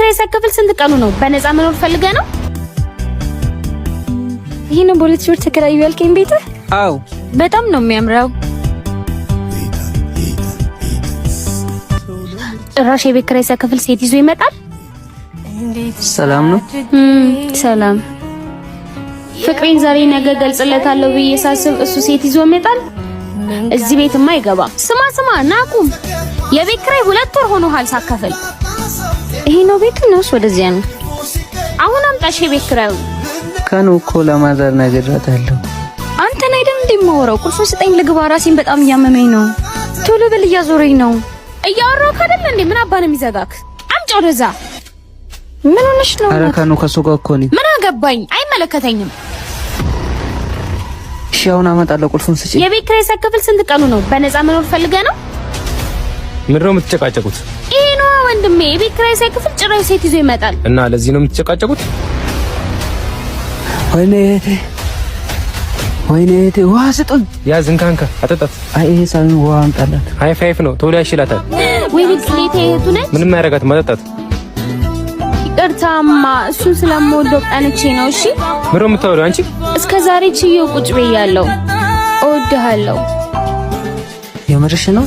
ኪራይ ሳከፍል ስንት ቀኑ ነው? በነፃ መኖር ፈልገ ነው? ይሄን በሁለት ሺህ ተከራዩ ያልከኝ ቤት? አው በጣም ነው የሚያምረው። ጭራሽ የቤት ኪራይ ሳከፍል ሴት ይዞ ይመጣል። ሰላም ነው? ሰላም። ፍቅሬን ዛሬ ነገ ገልጽለታለሁ ብዬ ሳስብ እሱ ሴት ይዞ ይመጣል። እዚህ ቤትማ አይገባም። ስማ ናቁም። የቤት ኪራይ 2 ወር ሆኖሃል ሳከፍል። ይሄ ነው ቤቱ ነው ወደዚያ ነው። አሁን አምጣሽ የቤት ኪራዩ። ከኑ እኮ ለማዘር ነግሬያታለሁ። አንተን አይደል እንደማወራው? ቁልፉን ስጠኝ ልግባ። ራሴን በጣም እያመመኝ ነው። ቶሎ በል እያዞረኝ ነው። እያወራሁ አይደል እንዴ? ምን አባ ነው የሚዘጋክ? አምጪው ወደዛ። ምን ሆነሽ ነው? ኧረ ከኑ ከሱ ጋር እኮ ነኝ። ምን አገባኝ? አይመለከተኝም። እሺ አሁን አመጣለሁ። ቁልፉን ስጪ። የቤት ኪራይ ሳከፍል ስንት ቀኑ ነው? በነፃ መኖር ፈልገ ነው? ምንድን ነው የምትጨቃጨቁት? ይሄ ነው ወንድሜ። የቤት ኪራይ ሳይከፍል ጭራሽ ሴት ይዞ ይመጣል። እና ለዚህ ነው የምትጨቃጨቁት? ወይኔ ውሃ ስጡኝ። ያዝ እንካንካ አጠጣት። አይ ይሄ ሳይሆን ውሃ አምጣላት። ሃይ ፋይፍ ነው ቶሎ ያሽላታል። ወይኔ ቅሌቴ እህቱ ነች። ምንም አያረጋት ማጠጣት። ይቅርታማ እሱን ስለምወደው ቀንቼ ነው። እሺ ምሮ የምታወሪው አንቺ? እስከ ዛሬ ችዬው ቁጭ ብያለሁ። እወድሃለሁ። የምርሽ ነው?